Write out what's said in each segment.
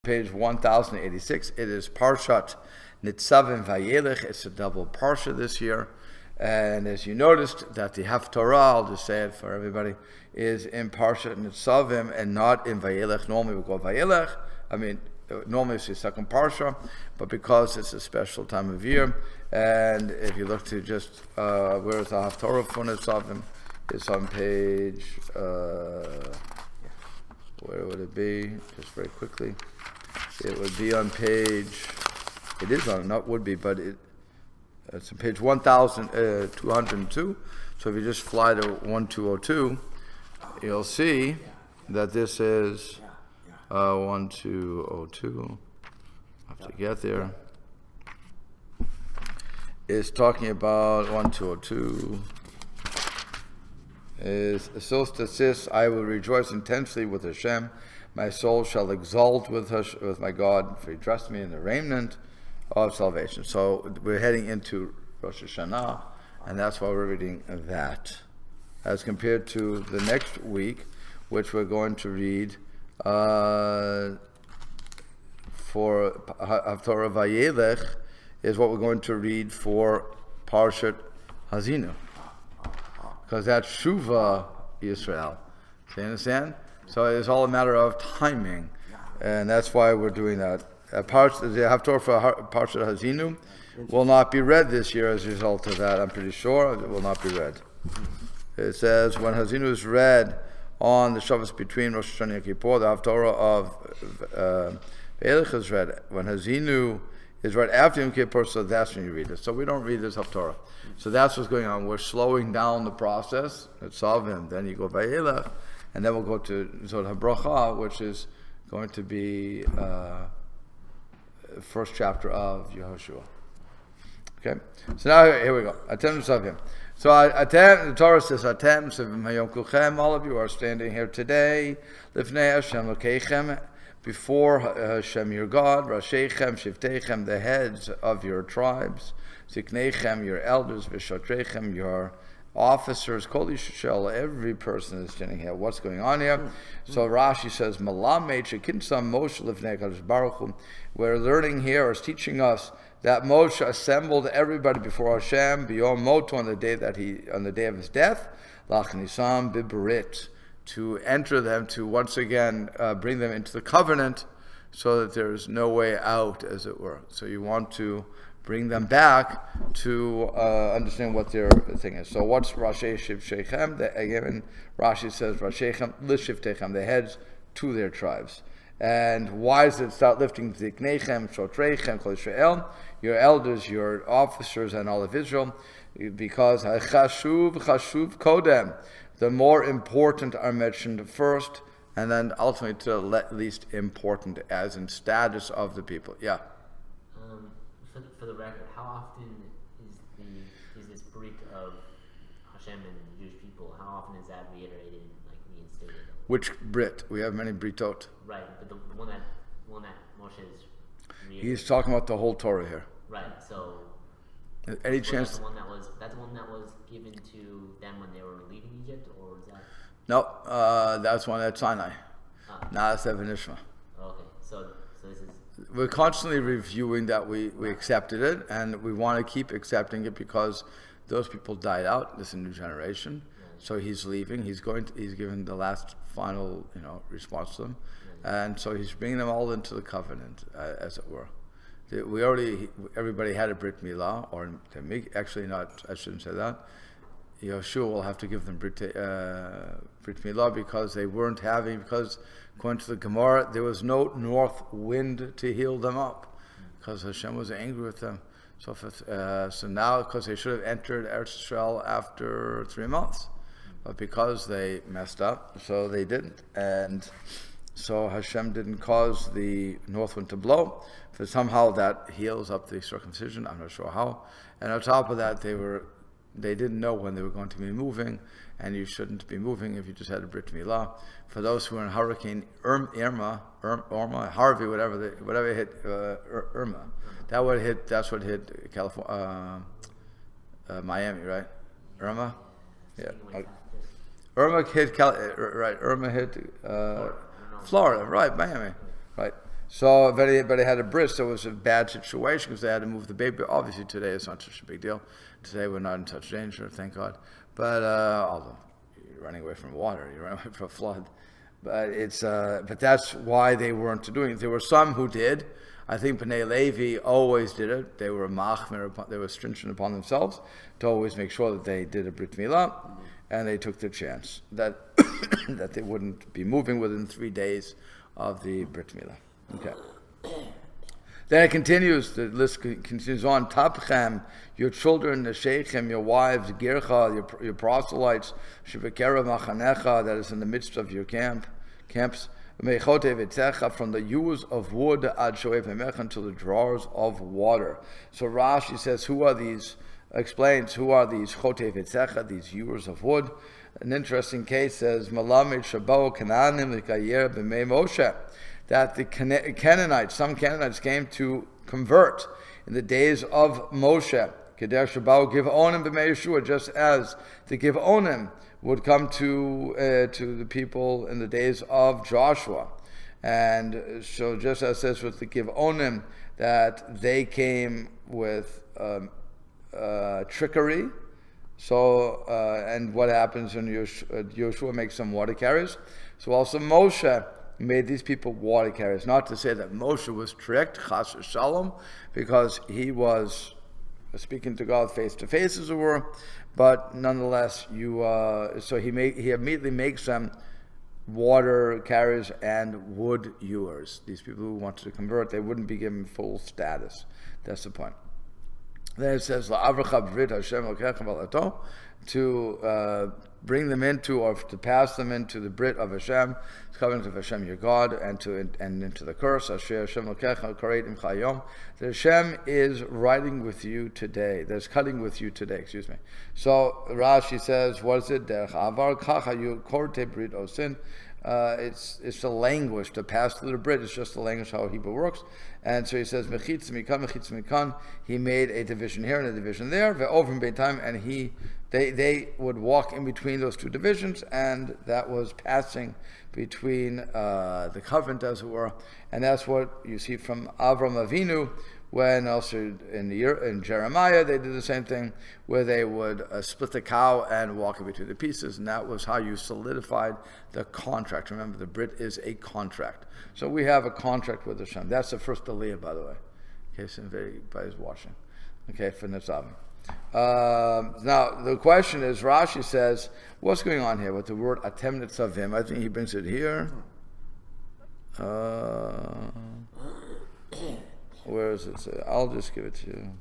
page 1086. It is Parshat Netzavim-Vayalech. It's a double Parsha this year. And as you noticed, that the Haftorah, I'll just say it for everybody, is in Parshat Netzavim and not in Vayelech. Normally we go Vayelech. Normally it's the second Parsha, but because it's a special time of year, and if you look to just where is the Haftorah for Netzavim, it's on page, where would it be? Just very quickly. It would be on page, it is on, not would be, but it's on page 1202. So if you just fly to 1202, you'll see that this is 1202. I have to get there. It's talking about 1202. Is Sis, I will rejoice intensely with Hashem. My soul shall exult with my God, for he dressed me in the raiment of salvation. So we're heading into Rosh Hashanah, and that's why we're reading that. As compared to the next week, which we're going to read for Haftorah Vayelech, is what we're going to read for Parshat Hazinu. Because that's Shuvah Yisrael. Do you understand? So it's all a matter of timing. And that's why we're doing that. The Haftorah for Parshat Hazinu will not be read this year as a result of that. I'm pretty sure it will not be read. It says, when Hazinu is read on the Shabbos between Rosh Hashanah and Yom Kippur, the Haftorah of Vayelech is read. When Hazinu is read after Yom Kippur, so that's when you read it. So we don't read this Haftorah. So that's what's going on. We're slowing down the process. It's Savim. Then you go Vayelech, and then we'll go to Zod HaBracha, which is going to be first chapter of Yehoshua. Okay. So now here we go. Atem Savim. So Atem, the Torah says, Atem Savim Hayom Kulchem. All of you are standing here today. Lifnei Hashem Lokechem, before Hashem your God, Rashechem, Shiftechem, the heads of your tribes, Ziknechem, your elders, Vishotrechem, your officers, Kol Yishshel, every person is standing here. What's going on here? So Rashi says, Malamed Shekinsam Moshe Lifnei Kadosh Baruch Hu. We're learning here, or is teaching us, that Moshe assembled everybody before Hashem, B'yom Moto, on the day of his death, Lachnisam Bibrit, to enter them, to once again bring them into the covenant, so that there is no way out, as it were. So you want to bring them back to understand what their thing is. So what's Rashi Shivtechem? Again, Rashi says Rashechem Lishivtechem, the heads to their tribes. And why does it start lifting Ziknechem, Shotrechem, Kol Yisrael, your elders, your officers, and all of Israel? Because Chashuv Kodem, the more important are mentioned first, and then ultimately to the least important, as in status of the people. Yeah. For the record, how often is this brit of Hashem and the Jewish people? How often is that reiterated, like reinstated? Which Brit? We have many Britot. Right, but the one that Moshe is. He's talking about the whole Torah here. Right. So. Any chance? That's the one that was given to them when they were leaving Egypt, or is that? No, that's one at Sinai. Na'aseh v'nishma. Okay, so this is. We're constantly reviewing that we accepted it, and we want to keep accepting it because those people died out. This is a new generation, so he's leaving. He's given the last final, response to them, and so he's bringing them all into the covenant, as it were. Everybody had a Brit Milah, or actually not. I shouldn't say that. Yehoshua will have to give them Brit Milah because they weren't having, because according to the Gemara, there was no north wind to heal them up, because Hashem was angry with them. So now, because they should have entered Eretz Yisrael after 3 months, but because they messed up, so they didn't, and so Hashem didn't cause the north wind to blow. For somehow that heals up the circumcision. I'm not sure how. And on top of that, they didn't know when they were going to be moving, and you shouldn't be moving if you just had a Brit Milah. For those who were in Hurricane Irma, Harvey, whatever hit Irma, that's what hit California, Miami, right? Irma, yeah. Irma hit Florida, right? Miami, right? So, but he had a brit, so it was a bad situation because they had to move the baby. Obviously, today it's not such a big deal. Today we're not in such danger, thank God. But although you're running away from water, you're running away from a flood. But that's why they weren't doing it. There were some who did. I think Bnei Levi always did it. They were machmir, they were stringent upon themselves to always make sure that they did a brit milah, and they took their chance that that they wouldn't be moving within 3 days of the brit milah. Okay. Then it continues. The list continues on. Tapchem, your children, the sheikhem, your wives, gircha, your proselytes, shivakera machanecha, that is in the midst of your camps. From the ewers of wood ad shoev until the drawers of water. So Rashi says, who are these? Explains who are these chotev etzecha, these ewers of wood. An interesting case says Malamid Shabo Canaanim Likayer b'mei Moshe, that the Canaanites, some Canaanites came to convert in the days of Moshe. Keder Shabao Givonim b'mei Yeshua, just as the Givonim would come to the people in the days of Joshua. And so just as it says with the Givonim, that they came with trickery. So, and what happens when Joshua makes some water carriers? So also Moshe made these people water carriers. Not to say that Moshe was tricked, chas v'shalom, because he was speaking to God face to face, as it were. But nonetheless, so he immediately makes them water carriers and wood ewers. These people who wanted to convert, they wouldn't be given full status. That's the point. Then it says to bring them into, or to pass them into the Brit of Hashem, the covenant of Hashem your God, and into the curse. That Hashem is writing with you today. That's cutting with you today. Excuse me. So Rashi says, what is it? It's the language to pass through the Brit. It's just the language how Hebrew works. And so he says, mechitz mikan. He made a division here and a division there. And they would walk in between those two divisions, and that was passing between the covenant, as it were. And that's what you see from Avram Avinu, when also in Jeremiah they did the same thing, where they would split the cow and walk in between the pieces, and that was how you solidified the contract. Remember, the Brit is a contract. So we have a contract with Hashem. That's the first aliyah, by the way, in case anybody's watching. Okay, for Netzavim. Now, the question is, Rashi says, what's going on here with the word Atem Netzavim? I think he brings it here. Where is it? I'll just give it to you.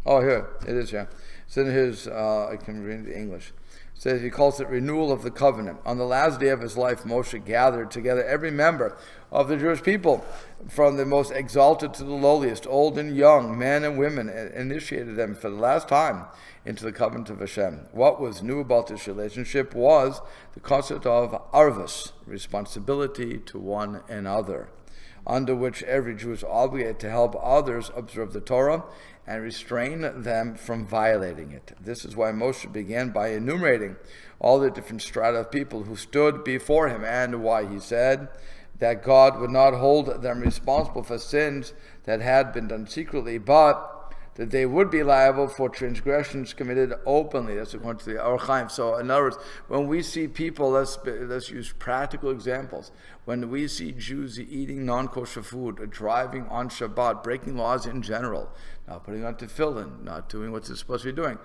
Oh, here. It is here. It's in his, I can read the English. It says, he calls it renewal of the covenant. On the last day of his life, Moshe gathered together every member of the Jewish people, from the most exalted to the lowliest, old and young, men and women, and initiated them for the last time into the covenant of Hashem. What was new about this relationship was the concept of arvus, responsibility to one another, under which every Jew is obligated to help others observe the Torah and restrain them from violating it. This is why Moshe began by enumerating all the different strata of people who stood before him, and why he said that God would not hold them responsible for sins that had been done secretly, but that they would be liable for transgressions committed openly. That's according to the Or Chaim. So in other words, when we see people, let's use practical examples. When we see Jews eating non-kosher food, driving on Shabbat, breaking laws in general, not putting on tefillin, not doing what they're supposed to be doing,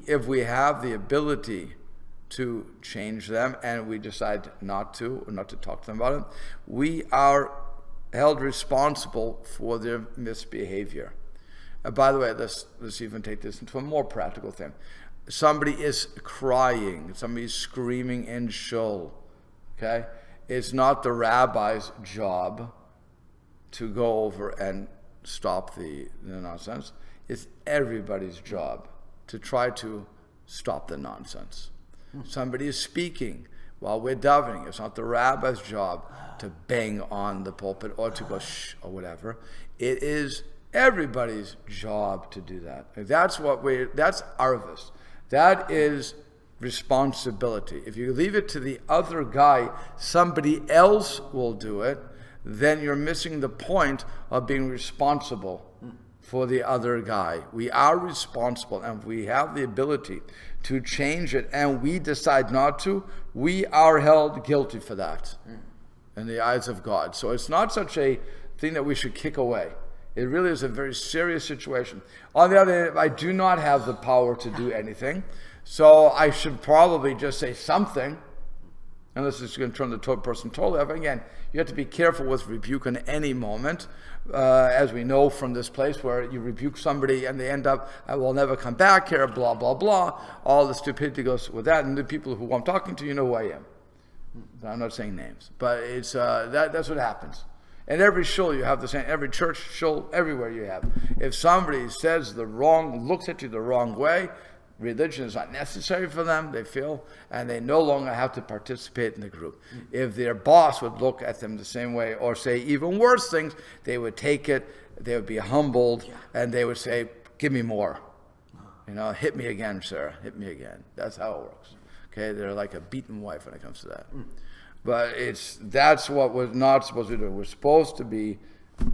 if we have the ability to change them, and we decide not to talk to them about it, we are held responsible for their misbehavior. By the way, let's even take this into a more practical thing. Somebody is crying, somebody's screaming in shul, okay? It's not the rabbi's job to go over and stop the nonsense. It's everybody's job to try to stop the nonsense. Somebody is speaking while we're davening. It's not the rabbi's job to bang on the pulpit or to go shh or whatever. It is everybody's job to do that. That's arvus. That is responsibility. If you leave it to the other guy, somebody else will do it, then you're missing the point of being responsible for the other guy. We are responsible, and we have the ability to change it, and we decide not to, we are held guilty for that in the eyes of God. So it's not such a thing that we should kick away. It really is a very serious situation. On the other hand, I do not have the power to do anything, so I should probably just say something, unless it's going to turn the person totally off. Again, you have to be careful with rebuke in any moment, as we know from this place where you rebuke somebody and they end up, I will never come back here, blah, blah, blah. All the stupidity goes with that, and the people who I'm talking to, you know who I am. I'm not saying names, but it's that's what happens. In every shul you have the same, every church, shul, everywhere you have. If somebody says looks at you the wrong way, religion is not necessary for them, they feel, and they no longer have to participate in the group. If their boss would look at them the same way or say even worse things, they would take it, they would be humbled, and they would say, give me more. Hit me again, sir, hit me again. That's how it works. Okay, they're like a beaten wife when it comes to that. But that's what we're not supposed to do. We're supposed to be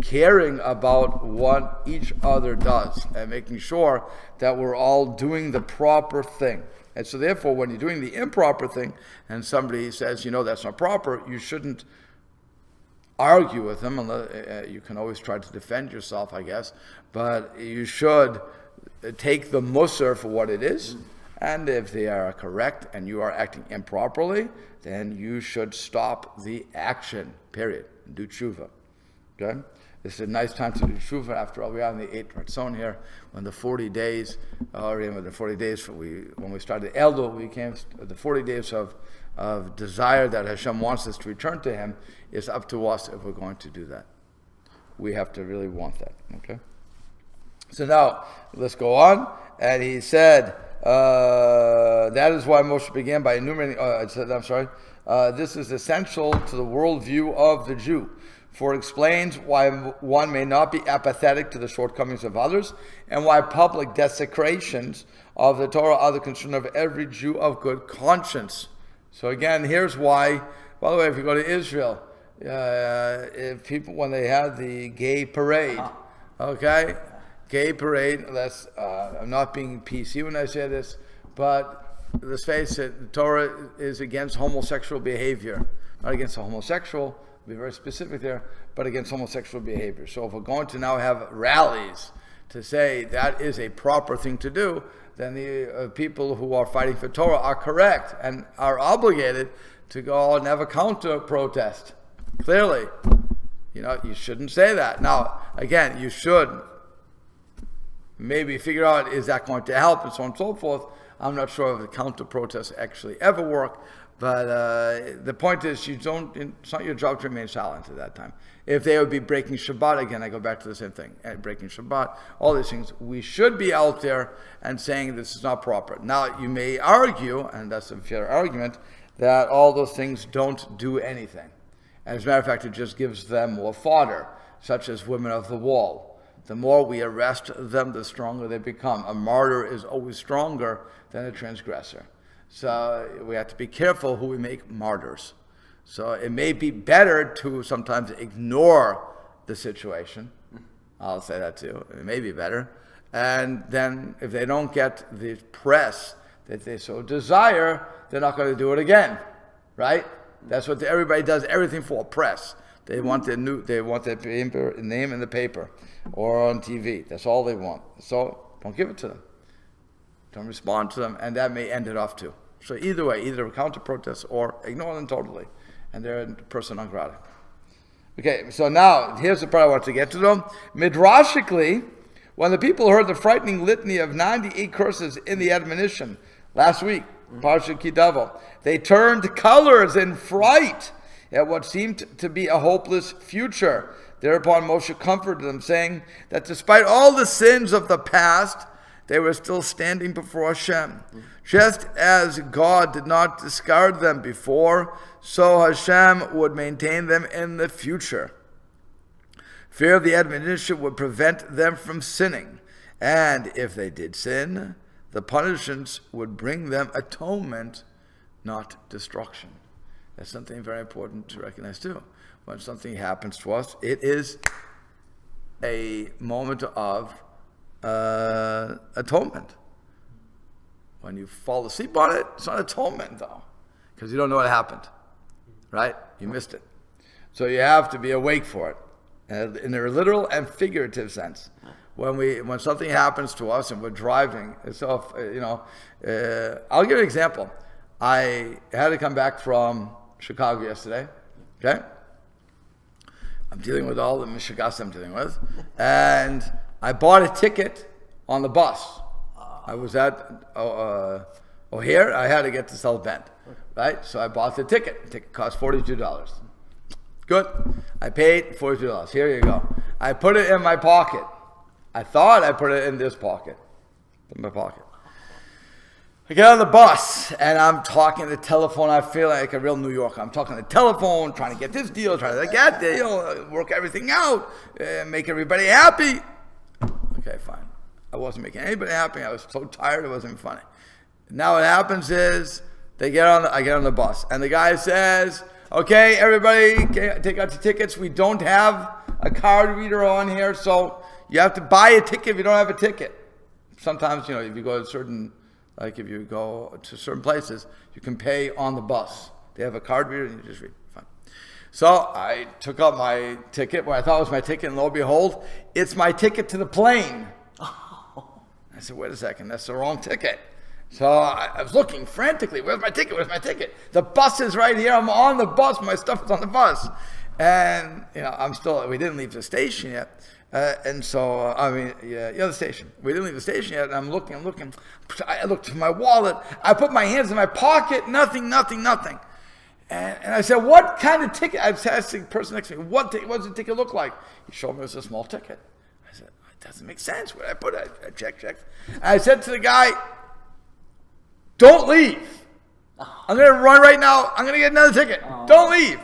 caring about what each other does and making sure that we're all doing the proper thing. And so therefore, when you're doing the improper thing and somebody says, that's not proper, you shouldn't argue with them. Unless, you can always try to defend yourself, I guess, but you should take the musar for what it is. And if they are correct and you are acting improperly, then you should stop the action, period, and do tshuva. Okay? This is a nice time to do tshuva. After all, we are in the 8th Ratzon here, when the 40 days, when we started Elul, we came the 40 days of desire that Hashem wants us to return to Him is up to us if we're going to do that. We have to really want that. Okay? So now, let's go on. And he said, that is why Moshe began by enumerating, this is essential to the worldview of the Jew, for it explains why one may not be apathetic to the shortcomings of others, and why public desecrations of the Torah are the concern of every Jew of good conscience. So again, here's why, by the way, if you go to Israel, if people, when they had the gay parade, okay, gay parade, I'm not being PC when I say this, but let's face it, the Torah is against homosexual behavior. Not against a homosexual, be very specific there, but against homosexual behavior. So if we're going to now have rallies to say that is a proper thing to do, then the people who are fighting for Torah are correct and are obligated to go and have a counter protest. Clearly, you shouldn't say that. Now, again, you should maybe figure out, is that going to help, and so on and so forth. I'm not sure if the counter protests actually ever work, but the point is, it's not your job to remain silent at that time. If they would be breaking Shabbat, again, I go back to the same thing, breaking Shabbat, all these things, we should be out there and saying this is not proper. Now, you may argue, and that's a fair argument, that all those things don't do anything. As a matter of fact, it just gives them more fodder, such as women of the wall. The more we arrest them, the stronger they become. A martyr is always stronger than a transgressor. So we have to be careful who we make martyrs. So it may be better to sometimes ignore the situation. I'll say that too. It may be better. And then if they don't get the press that they so desire, they're not going to do it again. Right? That's what everybody does everything for, press. They want their name in the paper or on TV. That's all they want. So don't give it to them. Don't respond to them, and that may end it off too. So either way, either counter protest or ignore them totally, and they're a person non grata. Okay, so now here's the part I want to get to them. Midrashically, when the people heard the frightening litany of 98 curses in the admonition last week, Parshat Kidavo, they turned colors in fright at what seemed to be a hopeless future. Thereupon Moshe comforted them, saying that despite all the sins of the past, they were still standing before Hashem. Just as God did not discard them before, so Hashem would maintain them in the future. Fear of the admonition would prevent them from sinning, and if they did sin, the the punishments would bring them atonement, not destruction. That's something very important to recognize too. When something happens to us, it is a moment of atonement. When you fall asleep on it, it's not atonement though, because you don't know what happened, right? You missed it. So you have to be awake for it, in a literal and figurative sense. When something happens to us and we're driving, I'll give you an example. I had to come back from Chicago yesterday, okay? I'm dealing with all the mishigas I'm dealing with, and I bought a ticket on the bus. I was at O'Hare. I had to get to South Bend, right? So I bought the ticket. The ticket cost $42. Good. I paid $42. Here you go. I put it in my pocket. I thought I put it in this pocket. In my pocket. I get on the bus and I'm talking the telephone. I feel like a real New Yorker. I'm talking the telephone, trying to get this deal, trying to get the, work everything out, make everybody happy. Okay, fine. I wasn't making anybody happy. I was so tired it wasn't even funny. Now what happens is I get on the bus and the guy says, okay, everybody, take out your tickets. We don't have a card reader on here, so you have to buy a ticket if you don't have a ticket. Sometimes, if you go to certain places, you can pay on the bus. They have a card reader and you just read. Fine. So I took out my ticket, what I thought was my ticket, and lo and behold, it's my ticket to the plane. I said, wait a second, that's the wrong ticket. So I was looking frantically, where's my ticket? Where's my ticket? The bus is right here. I'm on the bus. My stuff is on the bus. And, we didn't leave the station yet. The station. We didn't leave the station yet. And I'm looking. I looked for my wallet. I put my hands in my pocket. Nothing. And I said, what kind of ticket? I asked the person next to me, what does the ticket look like? He showed me it was a small ticket. I said, it doesn't make sense. Where did I put it? I checked. And I said to the guy, don't leave. I'm going to run right now. I'm going to get another ticket. Don't leave.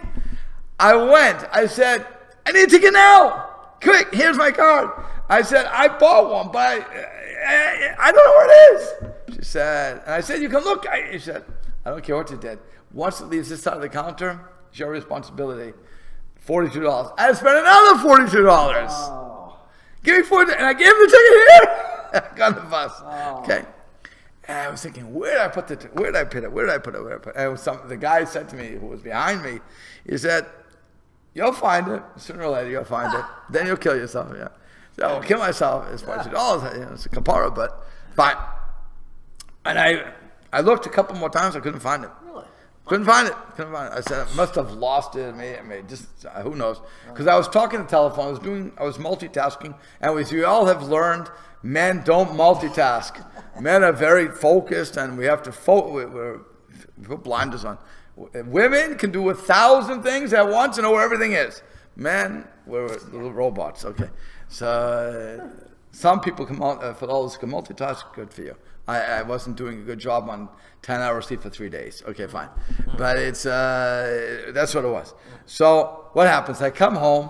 I went. I said, I need a ticket now. Quick, here's my card. I said, I bought one, but I don't know where it is. She said, and I said, you can look. She said, I don't care what you did. Once it leaves this side of the counter, it's your responsibility. $42. I spent another $42. Oh. Give me $40, and I gave him the ticket here. I got on the bus. Oh. Okay. And I was thinking, where did I put it? And the guy said to me, who was behind me, he said, you'll find it. Sooner or later, you'll find it. Then you'll kill yourself. Yeah. So I'll kill myself. It's $42. It's a kapara, but fine. And I looked a couple more times. I couldn't find it. Really? Couldn't find it. I said, I must have lost it. Who knows? Because I was talking to the telephone. I was multitasking. And as you all have learned, men don't multitask. Men are very focused, and we have to we put blinders on. Women can do 1,000 things at once and know where everything is. Men, we're little robots. Okay, so some people can multitask. Good for you. I wasn't doing a good job on 10-hour sleep for 3 days. Okay, fine, but it's that's what it was. So what happens? I come home,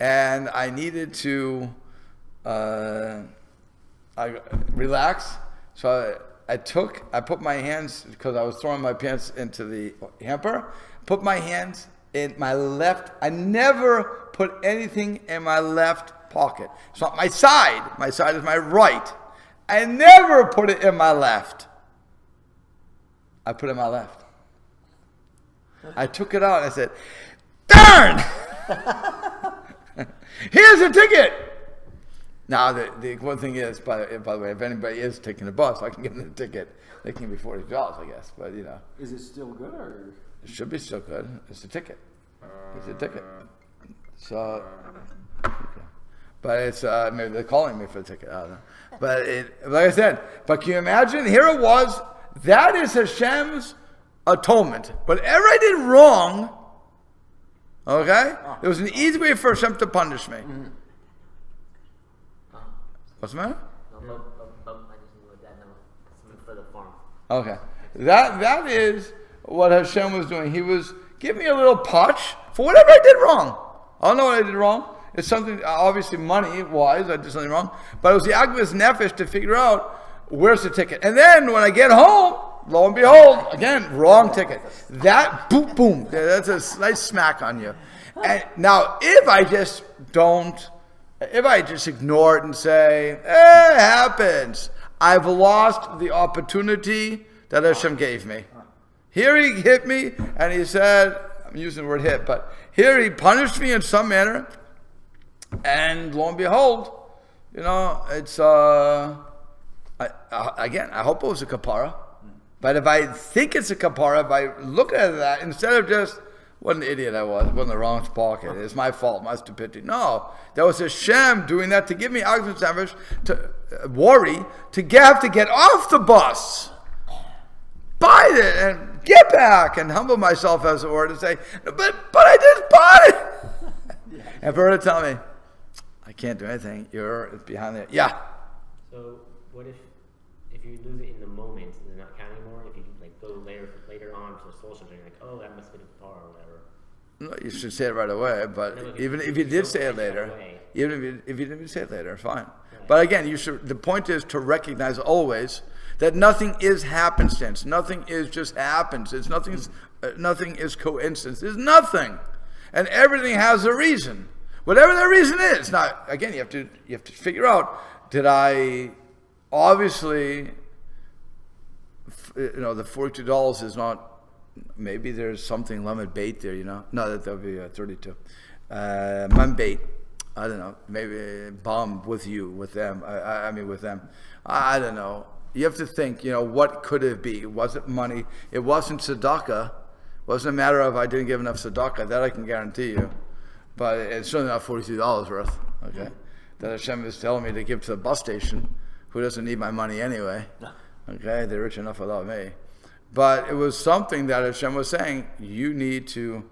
and I needed to. I relax, so I put my hands, because I was throwing my pants into the hamper, put my hands in my left. I never put anything in my left pocket. It's not my side. My side is my right. I never put it in my left. I put it in my left. I took it out and I said, darn! Here's a ticket! Now, the one thing is, by the way, if anybody is taking the bus, I can give them the ticket. They can be $40, I guess, but Is it still good, or? It should be still good. It's a ticket. So, okay. But it's, maybe they're calling me for the ticket, I don't know. But like I said, but can you imagine? Here it was. That is Hashem's atonement. Whatever I did wrong, okay? There was an easy way for Hashem to punish me. Mm-hmm. What's the matter? I just knew that. Something for the farm. Okay. That is what Hashem was doing. He was giving me a little punch for whatever I did wrong. I don't know what I did wrong. It's something, obviously money-wise, I did something wrong. But it was the Agmas Nefesh to figure out where's the ticket. And then when I get home, lo and behold, again, wrong ticket. That, boom, boom. That's a nice smack on you. And now, if I just ignore it and say, it happens, I've lost the opportunity that Hashem gave me. Here he hit me, and he said, I'm using the word hit, but here he punished me in some manner, and lo and behold, it's, again, I hope it was a kapara, but if I think it's a kapara, if I look at that, instead of just, what an idiot I was, it wasn't the wrong pocket, it's my fault, my stupidity. No, that was Hashem doing that to give me to worry, to have to get off the bus, bite it, and get back, and humble myself, as it were, to say, but I just bought it. And for her to tell me, I can't do anything, you're behind there. Yeah. So what if you lose it in the moment, does it not count anymore? If you go later on to the soul shifting, that must have been a par or whatever. No, you should say it right away. But even if you did say it later, even if you didn't say it later, fine. Right. But again, the point is to recognize always that nothing is happenstance. Nothing is just happens. Nothing is coincidence. There's nothing, and everything has a reason. Whatever that reason is. Now, again, you have to figure out. Did I obviously? The $42 is not. Maybe there's something lemon bait there. No, that would be 32. Man bait. I don't know. Maybe bomb with them. I mean with them. I don't know. You have to think, what could it be? Was it money? It wasn't tzedakah. It wasn't a matter of I didn't give enough tzedakah. That I can guarantee you. But it's certainly not $42 worth. Okay, that Hashem is telling me to give to the bus station, who doesn't need my money anyway. Okay, they're rich enough without me. But it was something that Hashem was saying, you need to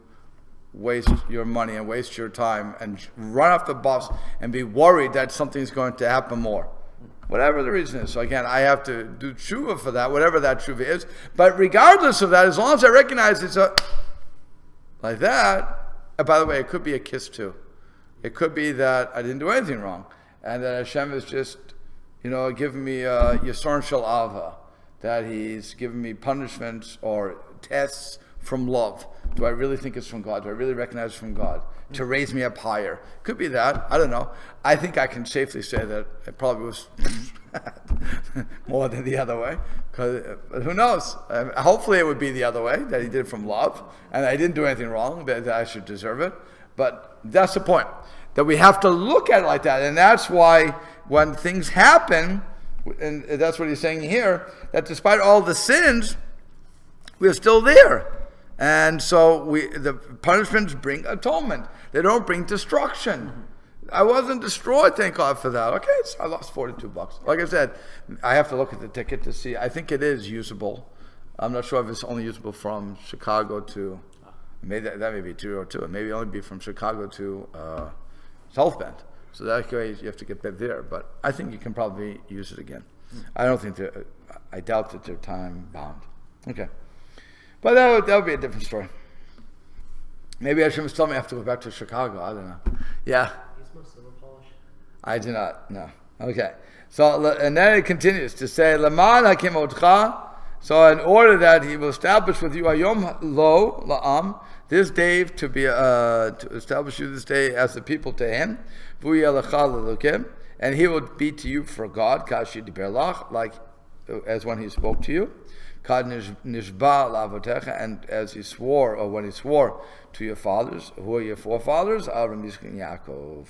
waste your money and waste your time and run off the bus and be worried that something's going to happen more. Whatever the reason is. So again, I have to do tshuva for that, whatever that tshuva is. But regardless of that, as long as I recognize it's like that, and by the way, it could be a kiss too. It could be that I didn't do anything wrong. And that Hashem is just, giving me Yisron Shel Ava. That He's giving me punishments or tests from love. Do I really think it's from God? Do I really recognize it's from God? To raise me up higher. Could be that. I don't know. I think I can safely say that it probably was more than the other way. Because who knows? Hopefully it would be the other way, that He did it from love. And I didn't do anything wrong, that I should deserve it. But that's the point. That we have to look at it like that. And that's why when things happen, and that's what he's saying here, that despite all the sins, we're still there. And so the punishments bring atonement. They don't bring destruction. I wasn't destroyed, thank God for that. Okay, so I lost $42. Like I said, I have to look at the ticket to see. I think it is usable. I'm not sure if it's only usable from Chicago to, maybe that may be 202. It may only be from Chicago to South Bend. So that way you have to get back there. But I think you can probably use it again. I doubt that they're time bound. Okay. But that would be a different story. Maybe Hashem was telling me I have to go back to Chicago. I don't know. Yeah. Use more silver polish? I do not. No. Okay. So, and then it continues to say, Laman hakim otcha. So in order that He will establish with you Hayom lo la'am, this day to establish you this day as the people to Him, and He will be to you for God, like as when He spoke to you, and as He swore, or when He swore to your fathers. Who are your forefathers? Avram, Yitzchak, and Yaakov.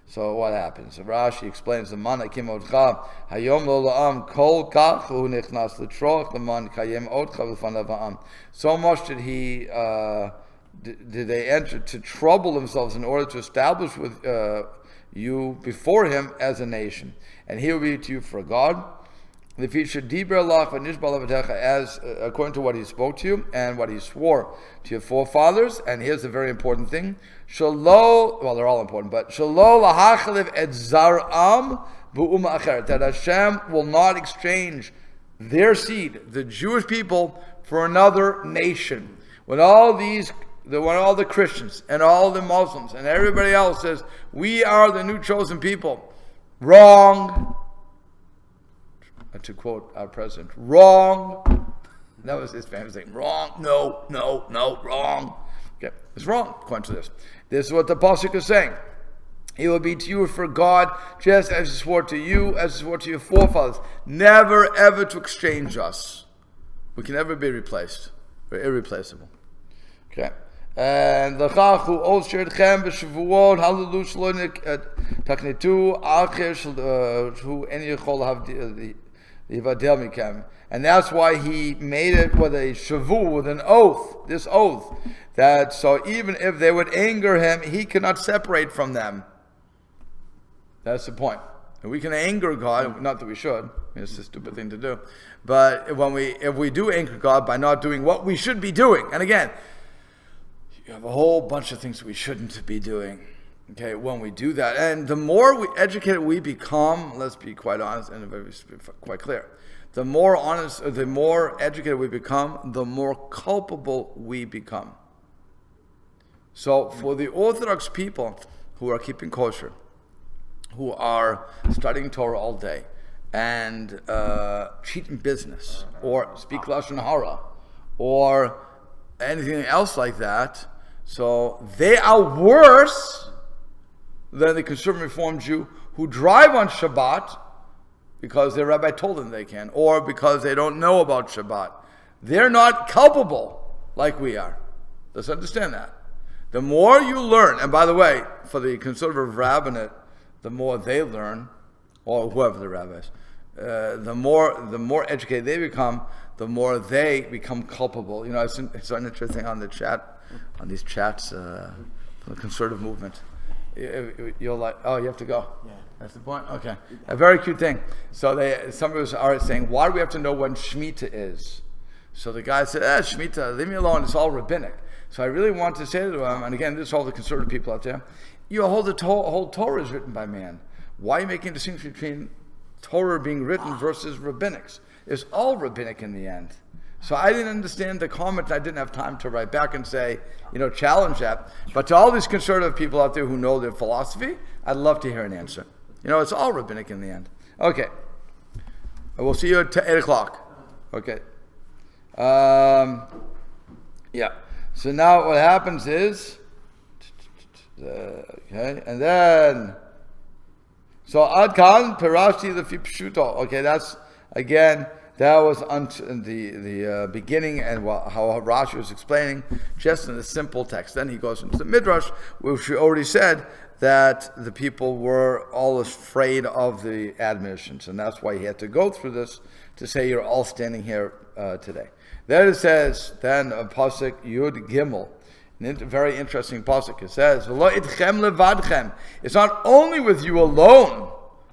So what happens? So Rashi explains the man hakim otcha hayom lo la'am kol kach hu nichnas l'troch leman kayem otcha v'fanav ha'am. So much did he did they enter to trouble themselves in order to establish with you before Him as a nation, and He will be to you for God. The future as according to what He spoke to you and what He swore to your forefathers. And here's the very important thing: they're all important, but that Hashem will not exchange their seed, the Jewish people, for another nation. When all these all the Christians and all the Muslims and everybody else says, we are the new chosen people. Wrong. To quote our president, wrong. That was his famous thing. Wrong. No, wrong. Okay, it's wrong, according to this. This is what the Pasuk is saying. He will be to you for God, just as he swore to you, as he swore to your forefathers. Never, ever to exchange us. We can never be replaced. We're irreplaceable. Okay. And l'chachu oshertchem b'shavuot hallelu shlo taknetu acher hu en yichol have yivadel mikem. And that's why he made it with a shavu, with an oath, this oath, that so even if they would anger him, he cannot separate from them. That's the point. And we can anger God, not that we should, it's a stupid thing to do, but if we do anger God by not doing what we should be doing, and again, you have a whole bunch of things we shouldn't be doing. Okay, when we do that, and the more educated we become, let's be quite honest and quite clear, the more honest, or the more educated we become, the more culpable we become. So for the Orthodox people who are keeping kosher, who are studying Torah all day, and cheating business, or speak Lashon Hara, or anything else like that, so they are worse than the conservative Reform Jew who drive on Shabbat because their rabbi told them they can, or because they don't know about Shabbat. They're not culpable like we are. Let's understand that. The more you learn, and by the way, for the conservative rabbinate, the more they learn, or whoever the rabbis, the more educated they become, the more they become culpable. You know, it's an interesting on the chat, on these chats from the conservative movement. You're like, oh, you have to go. Yeah. That's the point? Okay. A very cute thing. So some of us are saying, why do we have to know when Shemitah is? So the guy said, Shemitah, leave me alone, it's all rabbinic. So I really want to say to him, and again, this is all the conservative people out there, whole Torah is written by man. Why are you making a distinction between Torah being written versus rabbinics? It's all rabbinic in the end. So I didn't understand the comment. I didn't have time to write back and say, challenge that. But to all these conservative people out there who know their philosophy, I'd love to hear an answer. It's all rabbinic in the end. Okay. We'll see you at 8 o'clock. Okay. Yeah. So now what happens is, okay, and then, so Adkan Perashti Lefi Pshuto. Okay, that's, again, that was the beginning and how Rashi was explaining, just in a simple text. Then he goes into the Midrash, which we already said that the people were all afraid of the admonitions, and that's why he had to go through this to say you're all standing here today. Then it says, then Pasuk Yud Gimel, a very interesting pasuk. It says, "V'lo itchem levadchem." It's not only with you alone.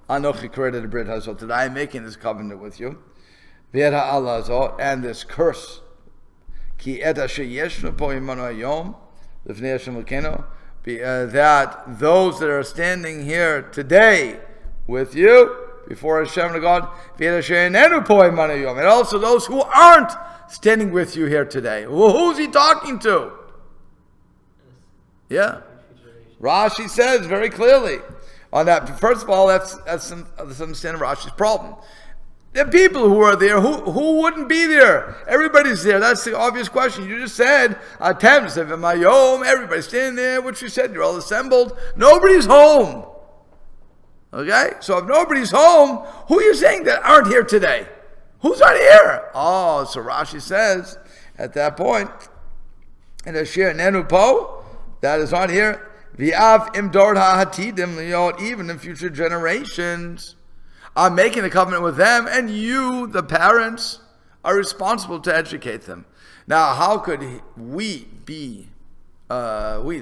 Anochi created a brit hazot that I am making this covenant with you. V'yed ha'ala hazot, and this curse. Ki et asher yeshnu po imanu hayom lifnei Hashem Elokeinu, that those that are standing here today with you before Hashem God, v'yed asher enenu po imanu hayom, and also those who aren't standing with you here today. Well, who's he talking to? Yeah, Rashi says very clearly on that. First of all, that's understanding Rashi's problem. The people who are there, who wouldn't be there? Everybody's there. That's the obvious question. You just said, everybody's standing there, which you said, you're all assembled. Nobody's home. Okay? So if nobody's home, who are you saying that aren't here today? Who's not here? Oh, so Rashi says, at that point, and Asher Nenu Po, that is on here. V'av im dor ha'atidim, even in future generations, I'm making a covenant with them, and you, the parents, are responsible to educate them. Now, how could we, the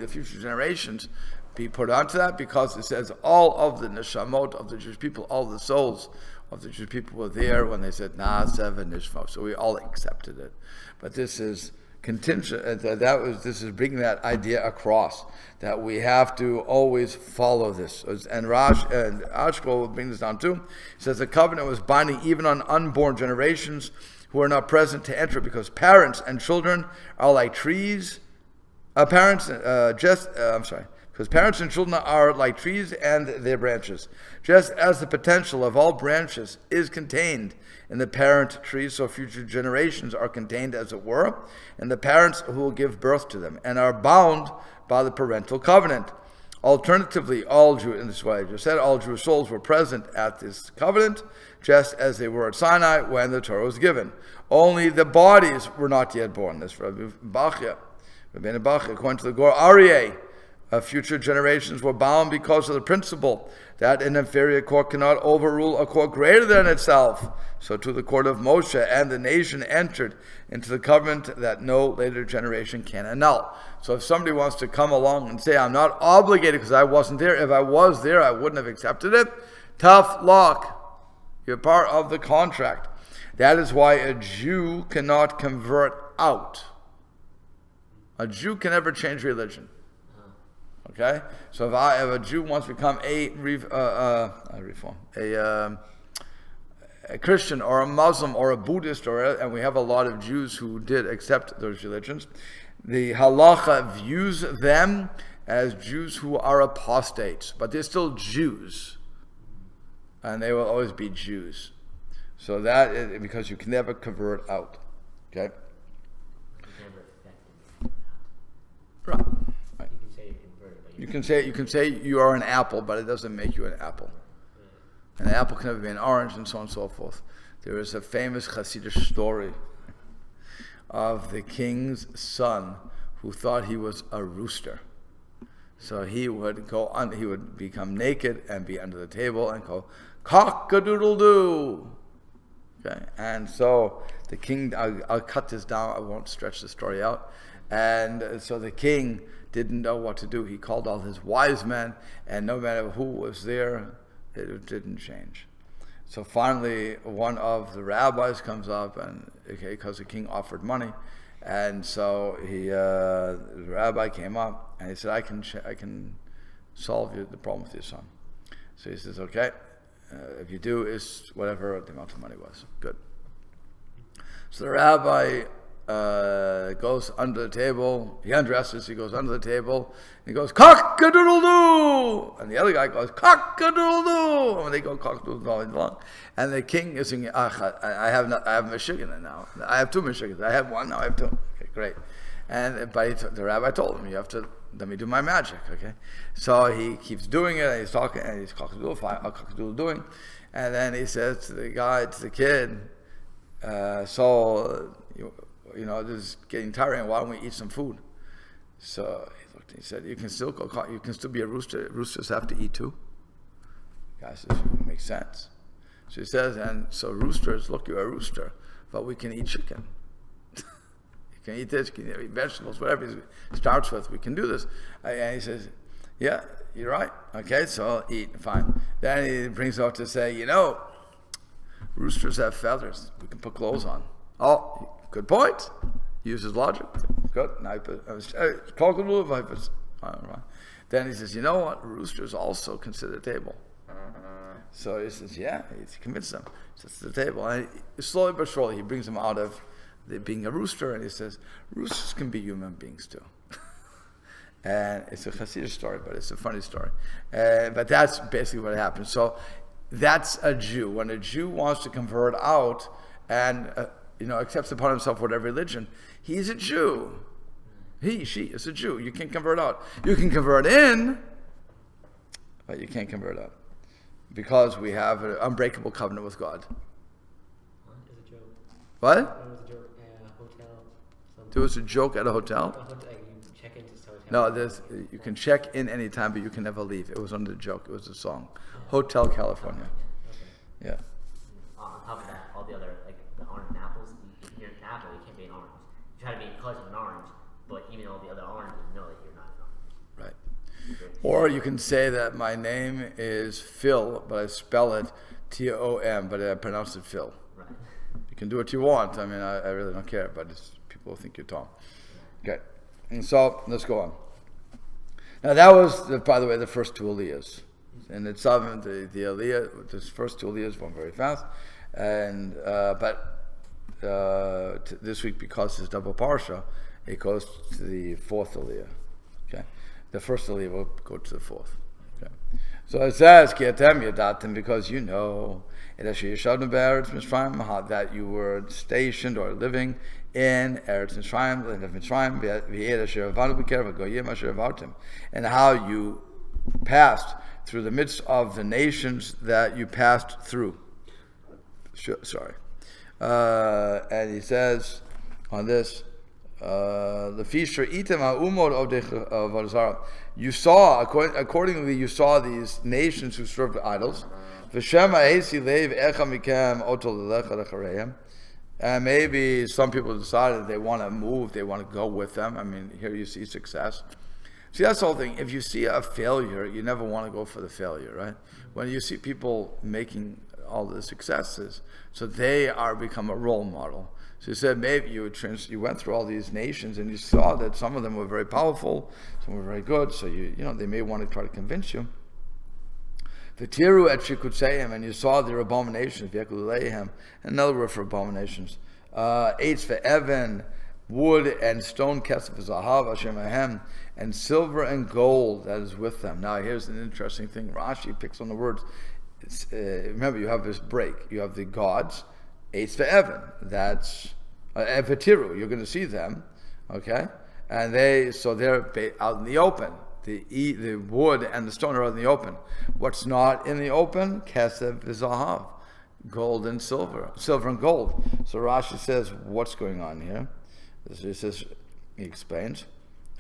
future generations, be put onto that? Because it says all of the neshamot of the Jewish people, all the souls of the Jewish people were there when they said Na'aseh v'nishmo. So we all accepted it. But this is contingent. This is bringing that idea across that we have to always follow this. And Ashkol will bring this down too. He says the covenant was binding even on unborn generations who are not present to enter, because parents and children are like trees Because parents and children are like trees and their branches. Just as the potential of all branches is contained in the parent tree, so future generations are contained, as it were, in the parents who will give birth to them, and are bound by the parental covenant. Alternatively, all Jewish souls were present at this covenant, just as they were at Sinai when the Torah was given. Only the bodies were not yet born. That's Rabbi Bachya. According to the Gor Aryeh, future generations were bound because of the principle that an inferior court cannot overrule a court greater than itself. So too the court of Moshe and the nation entered into the covenant that no later generation can annul. So if somebody wants to come along and say, I'm not obligated because I wasn't there, if I was there, I wouldn't have accepted it, tough luck. You're part of the contract. That is why a Jew cannot convert out. A Jew can never change religion. Okay, so if a Jew wants to become a Christian or a Muslim or a Buddhist, and we have a lot of Jews who did accept those religions, the halacha views them as Jews who are apostates, but they're still Jews, and they will always be Jews. So that is because you can never convert out. Okay. Right. You can say you are an apple, but it doesn't make you an apple. An apple can never be an orange, and so on and so forth. There is a famous Hasidic story of the king's son who thought he was a rooster. So he would become naked and be under the table and go, cock-a-doodle-doo. Okay, and so the king, I'll cut this down, I won't stretch the story out. And so the king didn't know what to do. He called all his wise men, and no matter who was there, it didn't change. So finally, one of the rabbis comes up, and because the king offered money, and so the rabbi came up, and he said, I can solve the problem with your son. So he says, okay, if you do, is whatever the amount of money was. Good. So the rabbi goes under the table, he undresses, he goes under the table, he goes, cock-a-doodle-doo! And the other guy goes, cock-a-doodle-doo! And when they go cock-a-doodle-doo all along. And the king is singing, I have Meshiggah now. I have two Meshiggahs. I have one, now I have two. Okay, great. And the rabbi told him, you have to let me do my magic, okay? So he keeps doing it, and he's talking, and he's cock-a-doodle-doing. And then he says to the kid, this is getting tiring. Why don't we eat some food? So he looked and he said, you can still be a rooster. Roosters have to eat too. The guy says, it makes sense. So he says, and so roosters, look, you're a rooster, but we can eat chicken. You can eat this, you can eat vegetables, whatever it starts with, we can do this. And he says, yeah, you're right. Okay, so eat, fine. Then he brings it up to say, roosters have feathers. We can put clothes on. Oh, good point. Uses logic. Good. Then he says, you know what? Roosters also can sit at the table. So he says, yeah, he's convinced them. Sits at the table. And slowly but surely, he brings them out of being a rooster, and he says, roosters can be human beings too. And it's a Hasidic story, but it's a funny story. But that's basically what happens. So that's a Jew. When a Jew wants to convert out and accepts upon himself whatever religion, he's a Jew. She is a Jew. You can't convert out. You can convert in, but you can't convert out. Because we have an unbreakable covenant with God. It's a joke. What? It was a joke at a hotel. There was a joke at a hotel? You check into this hotel. No, you can check in anytime, but you can never leave. It was under the joke. It was a song. Hotel California. Okay. Yeah. On top of that, all the other, the orange apples, if you're an apple, you can't be an orange. You try to be in colors of an orange, but even all the other oranges know that you're not an orange. Right. Or you can say that my name is Phil, but I spell it Tom, but I pronounce it Phil. Right. You can do what you want. I mean, I really don't care, but people think you're Tom. Okay. And so, let's go on. Now that was, by the way, the first two Aliyahs. And it's the Aliyah, this first two Aliyahs went very fast. And, but this week, because it's double Parsha, it goes to the fourth aliyah. Okay, the first aliyah will go to the fourth. Okay, so it says ki atem yadatim, because you know that you were stationed or living in Eretz Mitzrayim, and how you passed through the midst of the nations that you passed through. Sorry. And he says on this, you saw, accordingly, you saw these nations who served idols. And maybe some people decided they want to move, they want to go with them. I mean, here you see success. See, that's the whole thing. If you see a failure, you never want to go for the failure, right? When you see people making all the successes, so they are become a role model. So you said maybe you went through all these nations and you saw that some of them were very powerful, some were very good. So you know they may want to try to convince you. The tiru et shikutzayim, and you saw their abominations. Another word for abominations. Eitz ve'evan, wood and stone, kesef v'zahav, Hashem ahem, and silver and gold that is with them. Now here's an interesting thing. Rashi picks on the words. Remember, you have this break. You have the gods, Eitz ve'evan. That's v'tiru. You're going to see them, okay? And they're out in the open. The wood and the stone are out in the open. What's not in the open? Kesef v'zahav, gold and silver and gold. So Rashi says, what's going on here? He explains.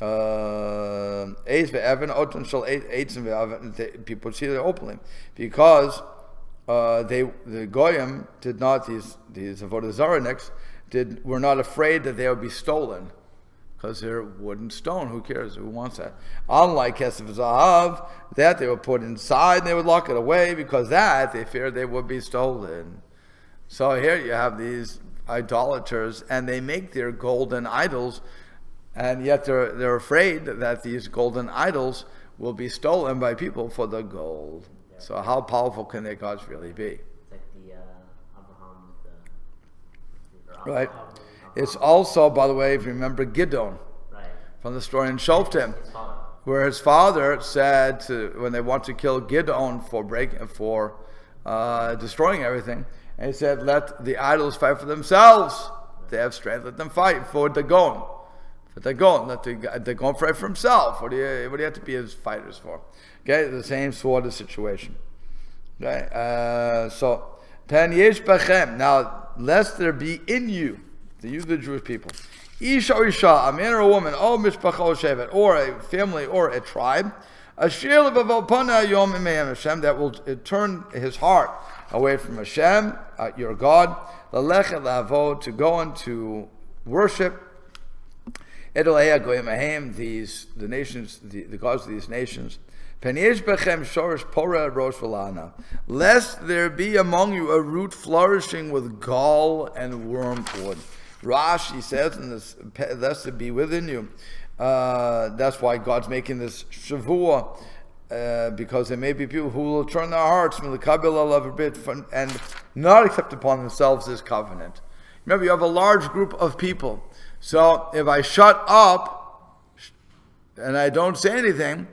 Eitz ve'evan oton shel eitzim ve'evan. People see it openly because the goyim did not, these avodah zarah were not afraid that they would be stolen. Because they're wood and stone. Who cares? Who wants that? Unlike Kesef Zahav, that they would put inside and they would lock it away because that they feared they would be stolen. So here you have these idolaters and they make their golden idols, and yet they're afraid that these golden idols will be stolen by people for the gold. Yeah. So how powerful can their gods really be? It's like the Abraham with the right. It's also, by the way, if you remember Gideon, right, from the story in Shoftim, where his father said when they want to kill Gideon for destroying everything, and he said, "Let the idols fight for themselves. They have strength. Let them fight for Dagon. Let Dagon fight for himself. What do you have to be his fighters for?" Okay, the same sort of situation. Okay, so Ten Yesh Bechem. Now, lest there be in you. The Jewish people. Isha or Isha, a man or a woman, or mishpacha or shevet, or a family or a tribe, that will turn his heart away from Hashem, your God, to go on to worship the nations, the gods of these nations. Lest there be among you a root flourishing with gall and wormwood. Rashi says, in this, lest it be within you. That's why God's making this shavua, because there may be people who will turn their hearts and not accept upon themselves this covenant. Remember, you have a large group of people. So if I shut up and I don't say anything,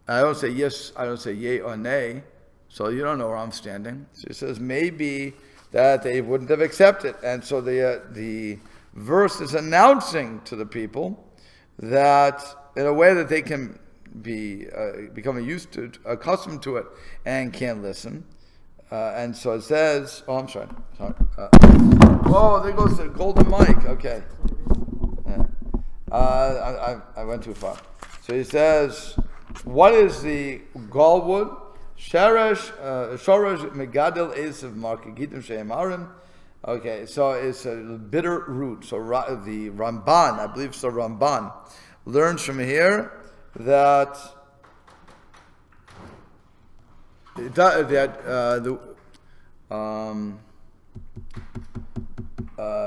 I don't say yes, I don't say yay or nay, so you don't know where I'm standing. So he says maybe that they wouldn't have accepted. And so the verse is announcing to the people that in a way that they can become accustomed to it and can't listen. And so it says, oh, I'm sorry. There goes the golden mic. Okay. I went too far. So he says, what is the gallwood? Shoresh megadel esav markagidim she'emarim. Okay, so it's a bitter root. So the Ramban, I believe so Ramban, learns from here that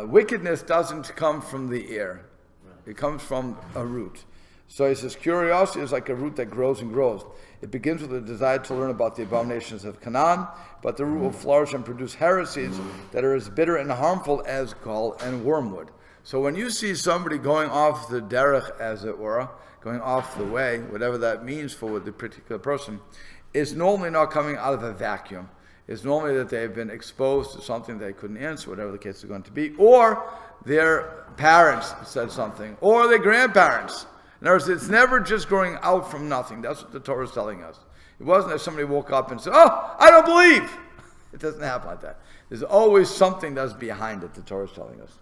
wickedness doesn't come from the air. It comes from a root. So he says curiosity is like a root that grows and grows. It begins with a desire to learn about the abominations of Canaan, but the root will flourish and produce heresies that are as bitter and harmful as gall and wormwood. So when you see somebody going off the derech, as it were, going off the way, whatever that means for the particular person, it's normally not coming out of a vacuum. It's normally that they've been exposed to something they couldn't answer, whatever the case is going to be, or their parents said something, or their grandparents. In other words, it's never just growing out from nothing. That's what the Torah is telling us. It wasn't that somebody woke up and said, "Oh, I don't believe." It doesn't happen like that. There's always something that's behind it, the Torah is telling us.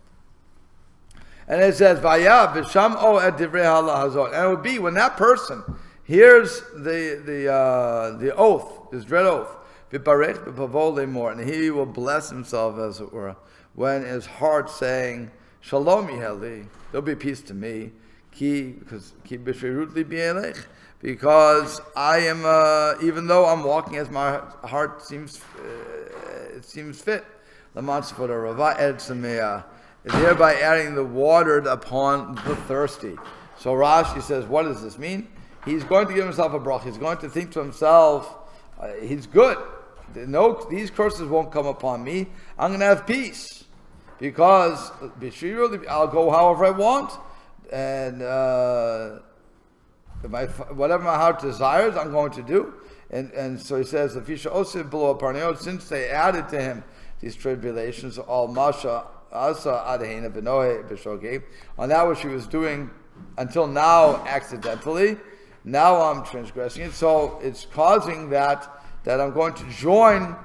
And it says, "Vaya b'sham'o et divrei ha'lahazor." And it would be when that person hears the oath, this dread oath, v'parech b'pavo lemor, and he will bless himself, as it were, when his heart saying, "Shalom yiheli," there'll be peace to me, because I am, even though I'm walking as my heart seems fit, thereby adding the watered upon the thirsty. So Rashi says, what does this mean? He's going to give himself a bracha. He's going to think to himself, he's good. No, these curses won't come upon me. I'm going to have peace. Because I'll go however I want. And whatever my heart desires, I'm going to do. And so he says, since they added to him these tribulations, all Masha Asa Adhena Vinohe Bishoge, on that which he was doing until now accidentally, now I'm transgressing it. So it's causing that I'm going to join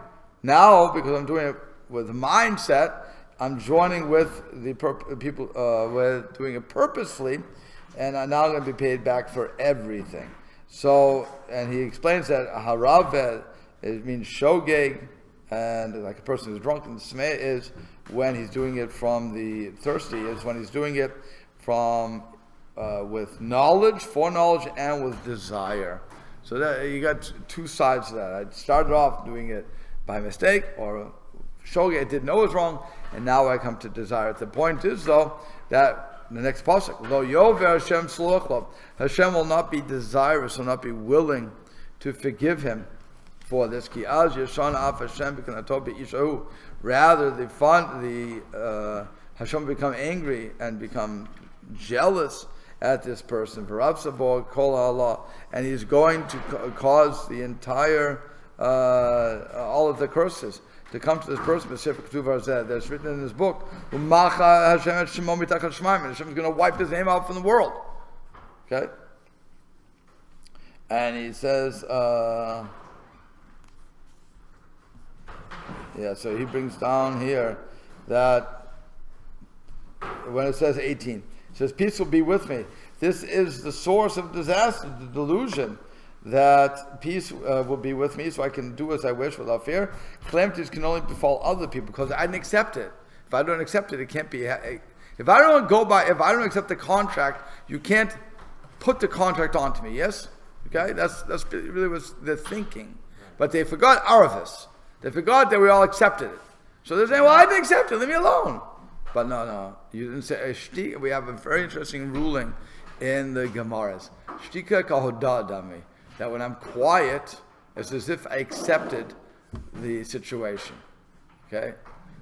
now, because I'm doing it with mindset. I'm joining with the people, with doing it purposefully, and I'm now going to be paid back for everything. So, and he explains that harav, it means shogeg, and like a person who's drunk, and smeh is when he's doing it from the thirsty, is when he's doing it from with knowledge, foreknowledge, and with desire. So that you got two sides to that. I started off doing it by mistake, or shogeg, I didn't know it was wrong, and now I come to desire. The point is, though, that the next pasuk, lo yover Hashem sluchlo, Hashem will not be desirous, will not be willing to forgive him for this. Ki az yeshon af Hashem b'kanato b'ishahu. Rather, Hashem will become angry and become jealous at this person. V'rav sabo kol Allah, and he's going to cause the entire all of the curses to come to this person. That's written in this book. Hashem is going to wipe his name out from the world. Okay? And he says, so he brings down here that when it says 18, it says, peace will be with me. This is the source of disaster, the delusion that peace will be with me, so I can do as I wish without fear. Calamities can only befall other people because I didn't accept it. If I don't accept it, it can't be. If I don't accept the contract, you can't put the contract onto me. Yes, okay, that's really was the thinking. But they forgot Aravis. They forgot that we all accepted it. So they're saying, "Well, I didn't accept it. Leave me alone." But no, you didn't say. We have a very interesting ruling in the Gemaras. Shtika kahoda dami. That when I'm quiet, it's as if I accepted the situation. Okay,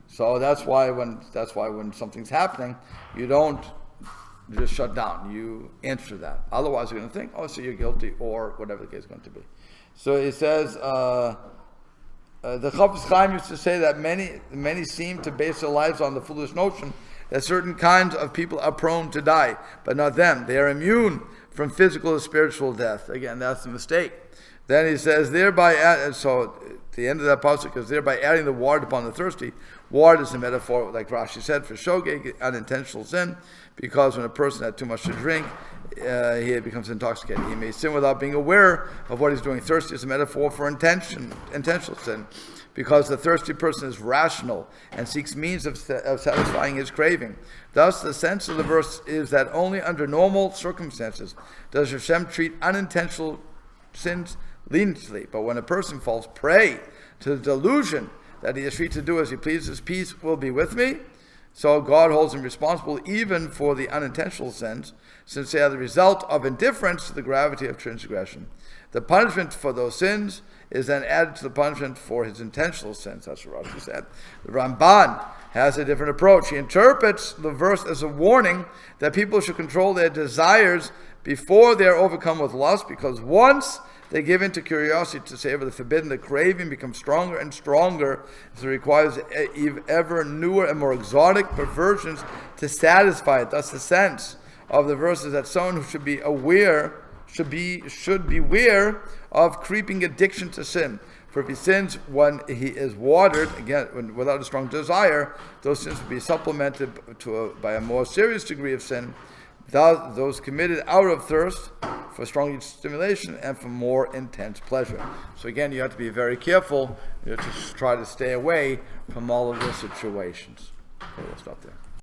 so that's why when something's happening, you don't just shut down. You answer that. Otherwise, you're going to think, "Oh, so you're guilty," or whatever the case is going to be. So it says the Chafetz Chaim used to say that many seem to base their lives on the foolish notion that certain kinds of people are prone to die, but not them. They are immune from physical or spiritual death. Again, that's a mistake. Then he says, thereby, so the end of that pasuk is thereby adding the water upon the thirsty. Water is a metaphor, like Rashi said, for shogeg, unintentional sin, because when a person had too much to drink, he becomes intoxicated. He may sin without being aware of what he's doing. Thirsty is a metaphor for intentional sin, because the thirsty person is rational and seeks means of satisfying his craving. Thus, the sense of the verse is that only under normal circumstances does Hashem treat unintentional sins leniently. But when a person falls prey to the delusion that he is free to do as he pleases, peace will be with me. So God holds him responsible even for the unintentional sins, since they are the result of indifference to the gravity of transgression. The punishment for those sins is then added to the punishment for his intentional sins. That's what Rashi said. The Ramban has a different approach. He interprets the verse as a warning that people should control their desires before they are overcome with lust, because once they give in to curiosity to savor the forbidden, the craving becomes stronger and stronger, so it requires ever newer and more exotic perversions to satisfy it. Thus the sense of the verse is that someone who should be aware, should beware of creeping addiction to sin. For if he sins when he is watered, again, without a strong desire, those sins will be supplemented by a more serious degree of sin, those committed out of thirst for strong stimulation and for more intense pleasure. So again, you have to be very careful. You have to try to stay away from all of those situations. Okay, we'll stop there.